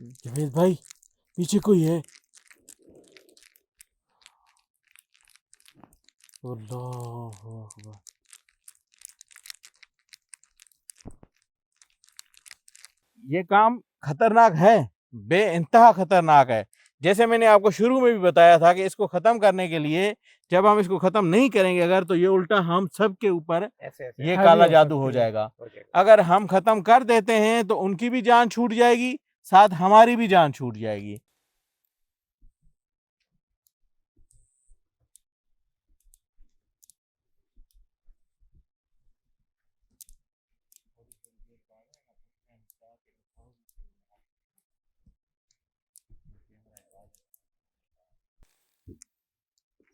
जावेद भाई पीछे कोई है। अल्लाहू अकबर। ये काम खतरनाक है, बेइंतहा खतरनाक है। जैसे मैंने आपको शुरू में भी बताया था कि इसको खत्म करने के लिए जब हम इसको खत्म नहीं करेंगे अगर, तो ये उल्टा हम सब के ऊपर ये काला जादू हो जाएगा। अगर हम खत्म कर देते हैं तो उनकी भी जान छूट जाएगी, साथ हमारी भी जान छूट जाएगी।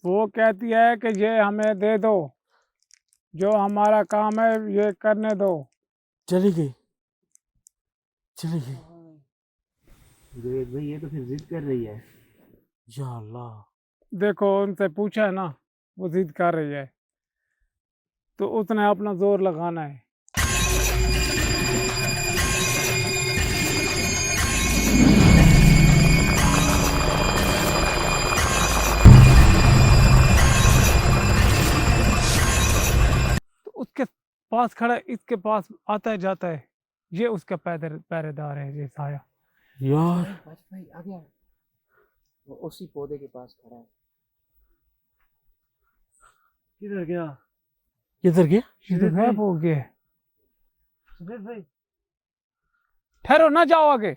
वो कहती है कि ये हमें दे दो, जो हमारा काम है ये करने दो। चली गई, चली गई। जावेद भाई ये तो फिर जिद कर रही है। या अल्लाह, देखो उनसे पूछा है ना, वो जिद कर रही है तो उसने अपना जोर लगाना है। तो उसके पास खड़ा है, इसके पास आता है जाता है, ये उसका पहरेदार है, ये साया। यार भाई आ गया, वो उसी पौधे के पास खड़ा है। किधर गया? किधर गया? ये तो गायब हो गया। जावेद भाई ठहरो, ना जाओ आगे।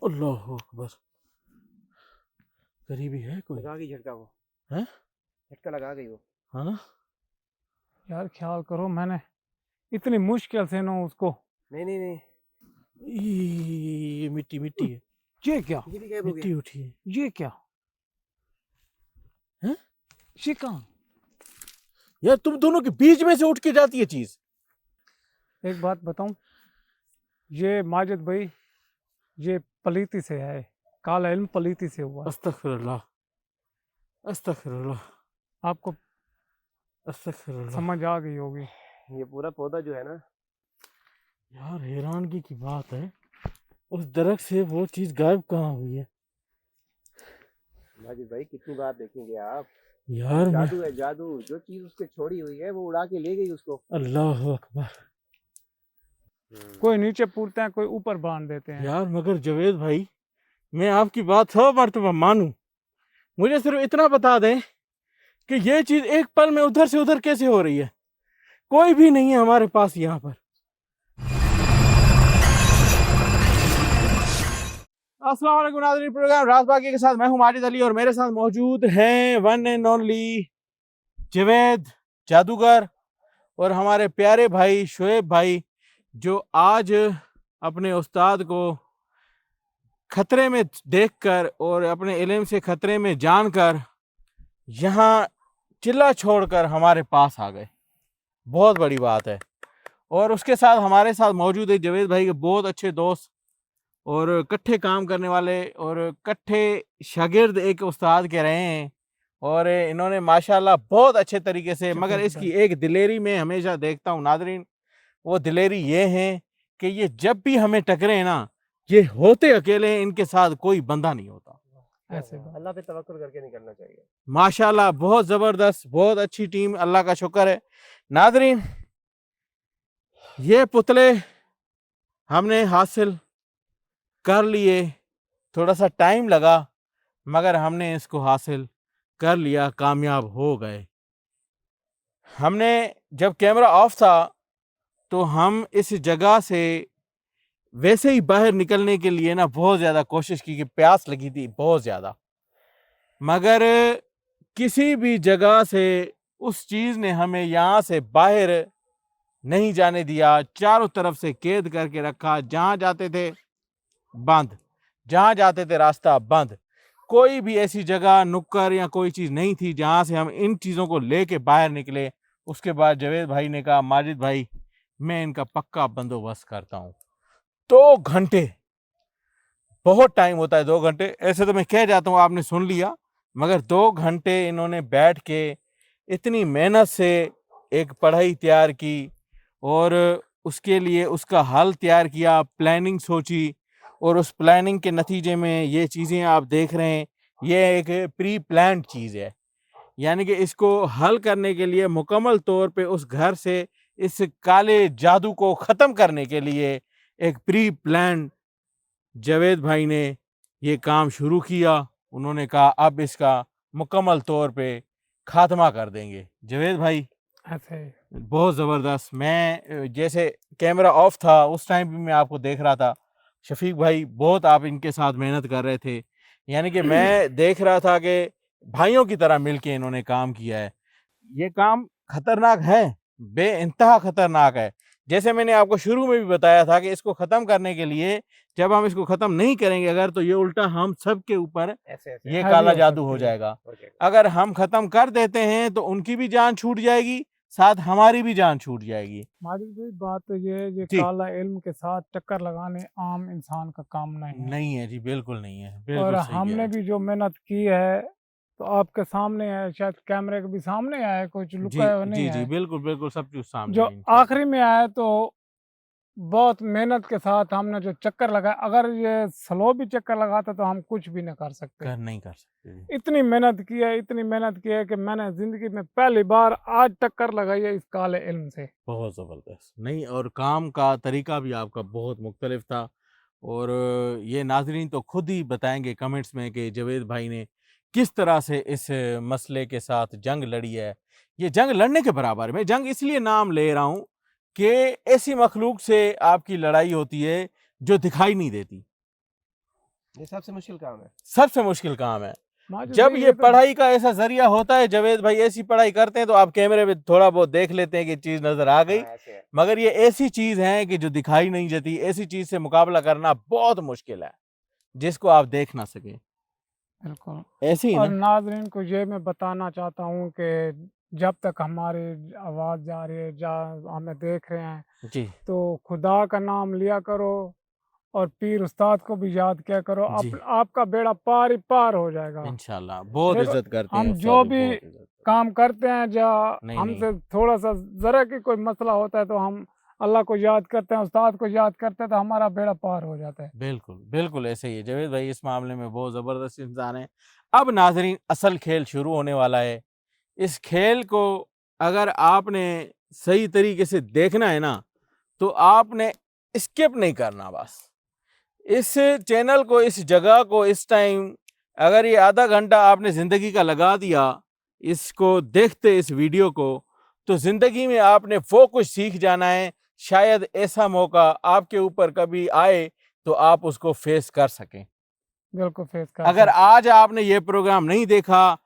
अल्लाह अकबर, करीबी है कोई? लगा गई झटका वो। हैं? झटका लगा गई वो। हाँ ना? यार ख्याल करो, मैंने इतनी मुश्किल से ना उसको। नहीं नहीं नहीं, ये मिट्टी मिट्टी है। ये क्या? ये भी गायब हो मिट्टी गया। उठी है। ये क्या? हैं? ये कहाँ? यार तुम दोनों के बीच में से उठ के जाती है चीज। एक बात बताऊं, ये माजिद भाई, ये पलीती से है, काला इल्म पलीती से हुआ। अस्तगफिरुल्लाह, अस्तगफिरुल्लाह, आपको अस्तगफिरुल्लाह। समझ आ गई होगी। ये पूरा पौधा जो है ना, यार हैरानगी की बात है, उस दरख्त से वो चीज गायब कहाँ हुई है? माजिद भाई कितनी बार देखेंगे आप। यार मैं, जादू है जादू, जो चीज उसके छोड़ी हुई है वो उड़ा के ले गई उसको। अल्लाह अकबर। कोई नीचे पूरते हैं, कोई ऊपर बांध देते हैं। यार मगर जावेद भाई, मैं आपकी बात 100 मर्तबा मानूं, मुझे सिर्फ इतना बता दें कि ये चीज एक पल में उधर से उधर कैसे हो रही है? कोई भी नहीं है हमारे पास यहाँ पर। अस्सलाम वालेकुम नाज़रीन, प्रोग्राम राज बाकी के साथ मैं हूं माजिद अली और मेरे साथ मौजूद हैं वन एंड ओनली जावेद जादूगर और हमारे प्यारे भाई शोएब भाई, जो आज अपने उस्ताद को खतरे में देखकर और अपने इल्म से खतरे में जानकर यहाँ चिल्ला छोड़कर हमारे पास आ गए। बहुत बड़ी बात है। और उसके साथ हमारे साथ मौजूद है जावेद भाई के बहुत अच्छे दोस्त और इकट्ठे काम करने वाले और इकट्ठे शागिर्द एक उस्ताद के रहे हैं, और इन्होंने माशाल्लाह बहुत अच्छे तरीके से, मगर इसकी एक दिलेरी में हमेशा देखता हूँ नादरीन, वो दिलेरी ये है कि ये जब भी हमें टकरे ना, ये होते अकेले हैं, इनके साथ कोई बंदा नहीं होता। ऐसे बात। अल्लाह पे तवक्कुल करके निकलना चाहिए। माशाल्लाह बहुत ज़बरदस्त, बहुत अच्छी टीम, अल्लाह का शुक्र है। नादरीन, ये पुतले हमने हासिल कर लिए, थोड़ा सा टाइम लगा मगर हमने इसको हासिल कर लिया, कामयाब हो गए। हमने जब कैमरा ऑफ था तो हम इस जगह से वैसे ही बाहर निकलने के लिए ना बहुत ज़्यादा कोशिश की कि प्यास लगी थी बहुत ज़्यादा, मगर किसी भी जगह से उस चीज़ ने हमें यहाँ से बाहर नहीं जाने दिया। चारों तरफ से कैद करके रखा, जहाँ जाते थे बंद, जहाँ जाते थे रास्ता बंद। कोई भी ऐसी जगह नुक्कड़ या कोई चीज़ नहीं थी जहाँ से हम इन चीज़ों को लेके बाहर निकले। उसके बाद जावेद भाई ने कहा, माजिद भाई मैं इनका पक्का बंदोबस्त करता हूँ। 2 घंटे बहुत टाइम होता है, 2 घंटे ऐसे तो मैं कह जाता हूँ, आपने सुन लिया, मगर 2 घंटे इन्होंने बैठ के इतनी मेहनत से एक पढ़ाई तैयार की और उसके लिए उसका हल तैयार किया, प्लानिंग सोची, और उस प्लानिंग के नतीजे में ये चीज़ें आप देख रहे हैं, ये एक प्री प्लान्ड चीज़ है। यानी कि इसको हल करने के लिए मुकम्मल तौर पे उस घर से इस काले जादू को ख़त्म करने के लिए एक प्री प्लान जावेद भाई ने ये काम शुरू किया। उन्होंने कहा अब इसका मुकम्मल तौर पे खात्मा कर देंगे। जावेद भाई ऐसे बहुत ज़बरदस्त। मैं जैसे कैमरा ऑफ था उस टाइम भी मैं आपको देख रहा था, शफीक भाई बहुत आप इनके साथ मेहनत कर रहे थे। यानी कि मैं देख रहा था कि भाइयों की तरह मिलके इन्होंने काम किया है। ये काम खतरनाक है, बेइंतहा खतरनाक है। जैसे मैंने आपको शुरू में भी बताया था कि इसको ख़त्म करने के लिए जब हम इसको ख़त्म नहीं करेंगे अगर, तो ये उल्टा हम सब के ऊपर ऐसे ऐसे ये हैवी काला हो जादू हो सकती है। जाएगा। हो जाएगा। अगर हम ख़त्म कर देते हैं तो उनकी भी जान छूट जाएगी, साथ हमारी भी जान छूट जाएगी। माजिद भाई बात तो ये है, ये जी। काला इल्म के साथ टक्कर लगाने आम इंसान का काम नहीं है। नहीं है जी, बिल्कुल नहीं है, और बिल्कुल सही हमने है। भी जो मेहनत की है तो आपके सामने है, शायद कैमरे के भी सामने आया है, कुछ जी, लुका हुआ नहीं जी, जी, है। बिल्कुल, बिल्कुल सब कुछ सामने जो है इंशाल्लाह। आखिरी में आया तो बहुत मेहनत के साथ हमने जो चक्कर लगाया, अगर ये स्लो भी चक्कर लगाता तो हम कुछ भी नहीं कर सकते। नहीं कर सकते जी। इतनी मेहनत की है, इतनी मेहनत की है कि मैंने ज़िंदगी में पहली बार आज टक्कर लगाई है इस काले इल्म से। बहुत ज़बरदस्त। नहीं, और काम का तरीका भी आपका बहुत मुख्तलिफ था, और ये नाज़रीन तो खुद ही बताएँगे कमेंट्स में कि जावेद भाई ने किस तरह से इस मसले के साथ जंग लड़ी है। ये जंग लड़ने के बराबर, मैं जंग इसलिए नाम ले रहा हूँ कि ऐसी मखलूक से आपकी लड़ाई होती है जो दिखाई नहीं देती। ये सबसे मुश्किल काम है। सबसे मुश्किल काम है। माजिद जब भाई ये ये तो पढ़ाई का ऐसा ज़रिया होता है, जावेद भाई ऐसी पढ़ाई करते हैं तो आप कैमरे में थोड़ा बहुत देख लेते हैं कि चीज़ नज़र आ गई, हाँ, ऐसे है। मगर ये ऐसी चीज़ है कि जो दिखाई नहीं देती। ऐसी चीज़ से मुकाबला करना बहुत मुश्किल है, जिसको आप देख ना सकें। बिल्कुल। ऐसे ही और ना? नाज़रीन को ये मैं बताना चाहता हूँ कि जब तक हमारी आवाज़ जा रही है, जा हमें देख रहे हैं, जी, तो खुदा का नाम लिया करो और पीर उस्ताद को भी याद किया करो। जी, आपका बेड़ा पार ही पार हो जाएगा। इंशाल्लाह। बहुत देखो, इज़्ज़त करते हैं हम उस्ताद जो भी, भी बहुत इज़्ज़त करते काम करते हैं, या हैं। नहीं, नहीं, हमसे थोड़ा-सा ज़रा की कोई मसला होता है तो हम अल्लाह को याद करते हैं, उस्ताद को याद करते हैं, तो हमारा बेड़ा पार हो जाता है। बिल्कुल, बिल्कुल ऐसे ही है। जावेद भाई इस मामले में बहुत ज़बरदस्त इंसान हैं। अब नाज़रीन असल खेल शुरू होने वाला है। इस खेल को अगर आपने सही तरीके से देखना है ना, तो आपने स्किप नहीं करना बस। इस चैनल को, इस जगह को, इस टाइम अगर ये आधा घंटा आपने ज़िंदगी का लगा दिया इसको देखते, इस वीडियो को, तो ज़िंदगी में आपने वो कुछ सीख जाना है। शायद ऐसा मौका आपके ऊपर कभी आए तो आप उसको फेस कर सकें। बिल्कुल फेस कर अगर सकते आज आपने ये प्रोग्राम नहीं देखा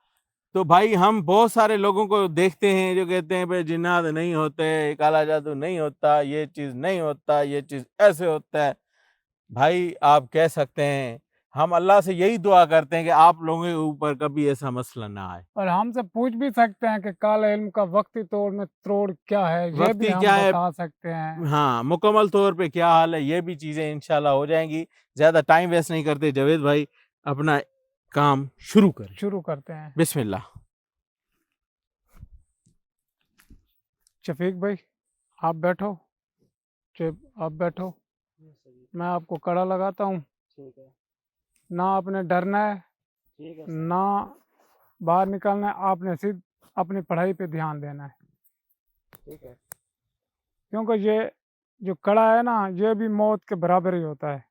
तो भाई, हम बहुत सारे लोगों को देखते हैं जो कहते हैं भाई जिन्नात नहीं होते, काला जादू नहीं होता, ये चीज़ नहीं होता, ये चीज़ ऐसे होता है। भाई आप कह सकते हैं, हम अल्लाह से यही दुआ करते हैं कि आप लोगों के ऊपर कभी ऐसा मसला ना आए। और हमसे पूछ भी सकते हैं कि काले इल्म का वक्ती तौर में त्रोड़ क्या है, ये भी वक़्ती हम क्या है, बता सकते हैं। हाँ, मुकम्मल तौर पे क्या हाल है, ये भी चीज़ें इंशाल्लाह हो जाएँगी। ज़्यादा टाइम वेस्ट नहीं करते, जावेद भाई अपना काम शुरू करें। शुरू करते हैं। बिस्मिल्लाह। शफीक भाई, आप बैठो। आप बैठो, मैं आपको कड़ा लगाता हूँ। ठीक है। ना आपने डरना है, ठीक है सर। ना बाहर निकलना है, आपने सिर्फ अपनी पढ़ाई पे ध्यान देना है। ठीक है। क्योंकि ये जो कड़ा है ना, ये भी मौत के बराबर ही होता है।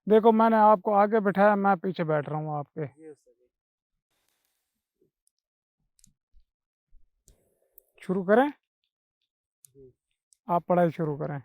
देखो, मैंने आपको आगे बैठाया, मैं पीछे बैठ रहा हूँ आपके। जी उस्ताद जी। शुरू करें? जी। आप पढ़ाई शुरू करें।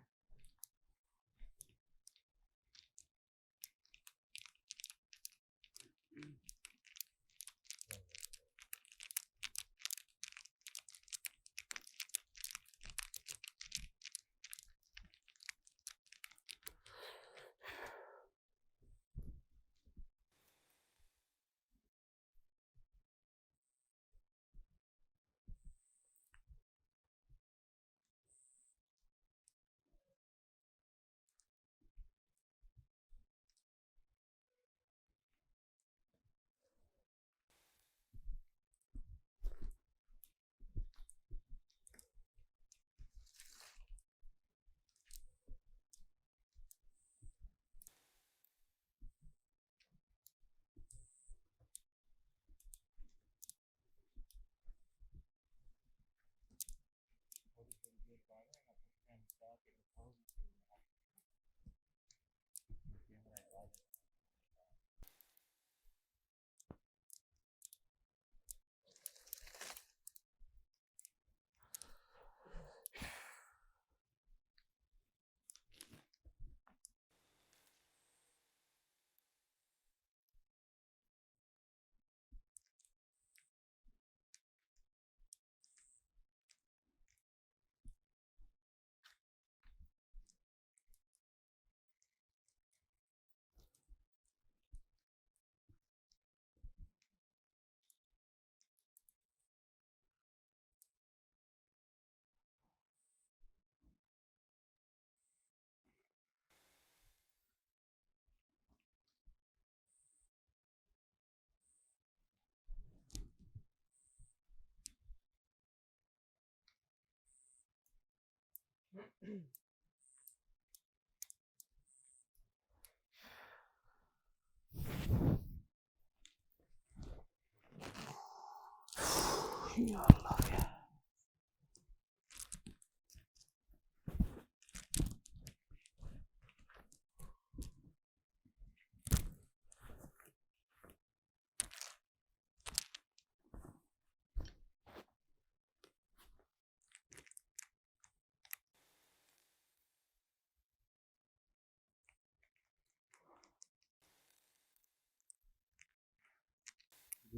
या अल्लाह या।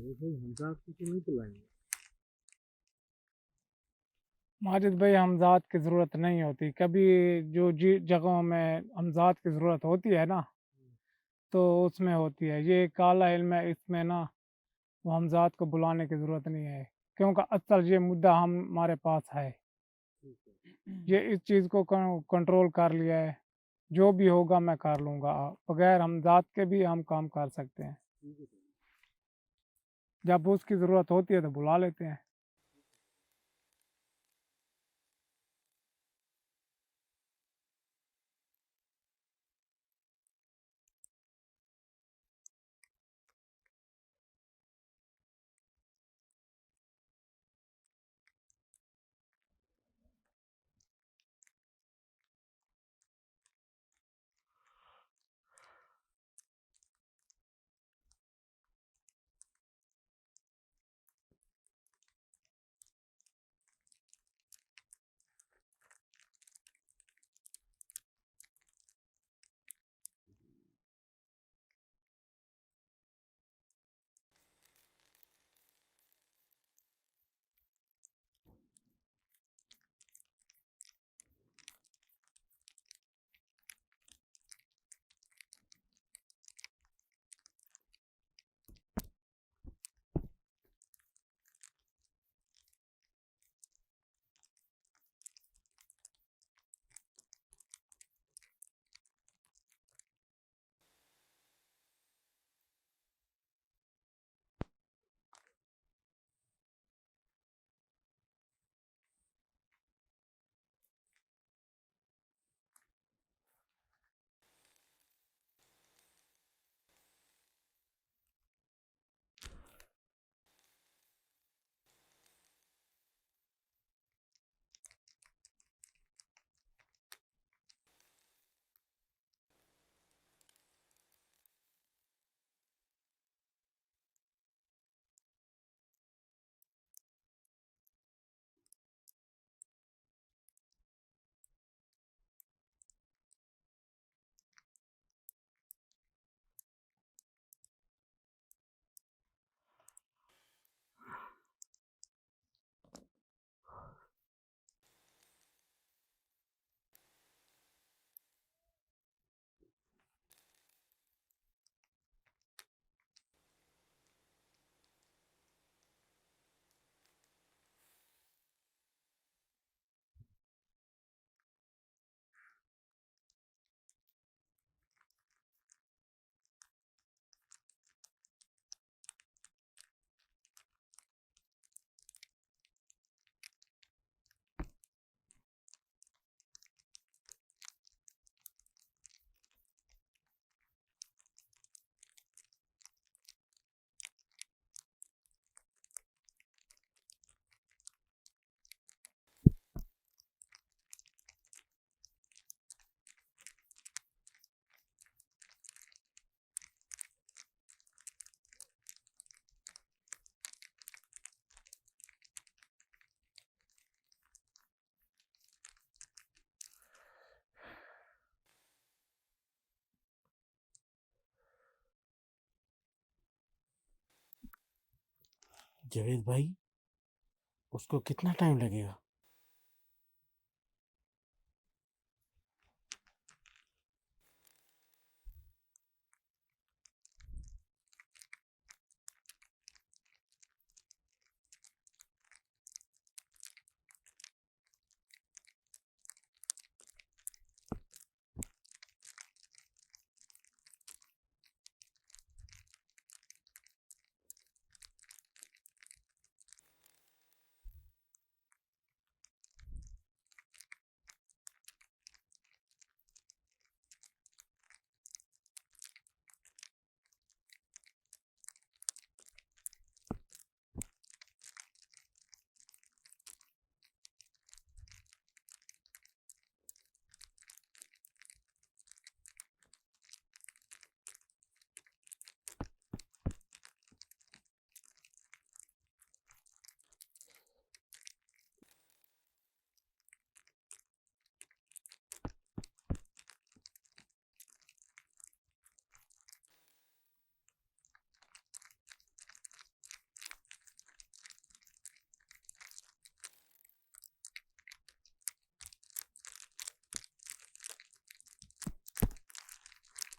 हमजा आपको क्यों नहीं बुलाएंगे? माजिद भाई हमजात की ज़रूरत नहीं होती कभी। जो जी जगहों में हमजात की ज़रूरत होती है ना, तो उसमें होती है। ये काला इल्म है, इसमें ना वो हमजात को बुलाने की ज़रूरत नहीं है, क्योंकि असल ये मुद्दा हमारे पास है। ठीक है। ये इस चीज़ को कंट्रोल कर लिया है। जो भी होगा मैं कर लूँगा, बगैर हमजात के भी हम काम कर सकते हैं। ठीक है सर। जब उसकी ज़रूरत होती है तो बुला लेते हैं। जावेद भाई, उसको कितना टाइम लगेगा?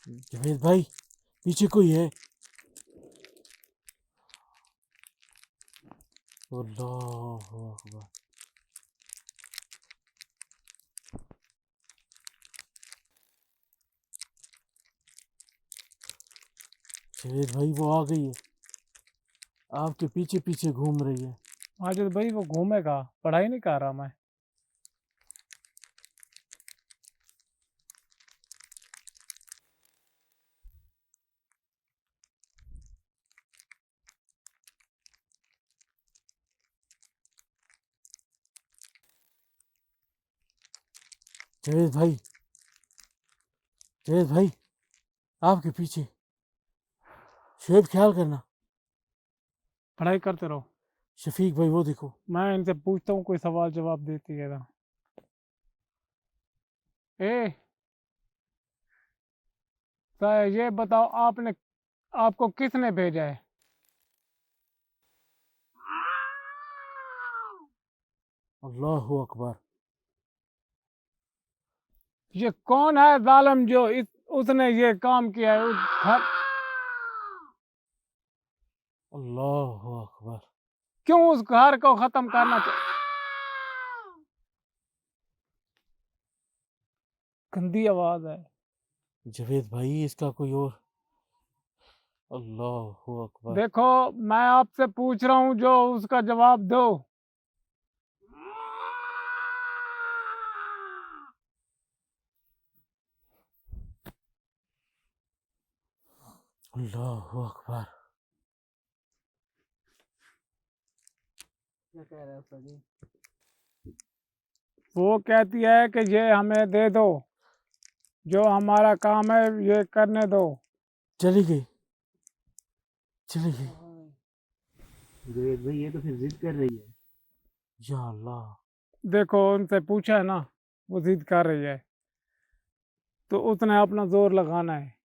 जावेद भाई पीछे कोई है। अल्लाहु अकबर। जावेद भाई वो आ गई है, आपके पीछे पीछे घूम रही है। माजिद भाई वो घूमेगा, पढ़ाई नहीं कर रहा मैं। जावेद भाई, जावेद भाई आपके पीछे। शुएब ख्याल करना। पढ़ाई करते रहो, शफीक भाई वो देखो। मैं इनसे पूछता हूँ, कोई सवाल जवाब देती है ना। ए ये बताओ, आपने आपको किसने भेजा है? अल्लाहु अकबर। ये कौन है जालिम जो उसने ये काम किया है अल्लाहु अकबर। क्यों उस घर को खत्म करना गंदी आवाज है। जावेद भाई इसका कोई और। अल्लाहु अकबर। देखो मैं आपसे पूछ रहा हूँ, जो उसका जवाब दो। अल्लाहु अकबर। क्या कह रहा है उसका जी? वो कहती है कि ये हमें दे दो, जो हमारा काम है ये करने दो। चली गई, चली गई। जावेद भाई ये तो फिर जिद कर रही है। या अल्लाह। देखो उनसे पूछा है ना, वो जिद कर रही है, तो उसने अपना जोर लगाना है।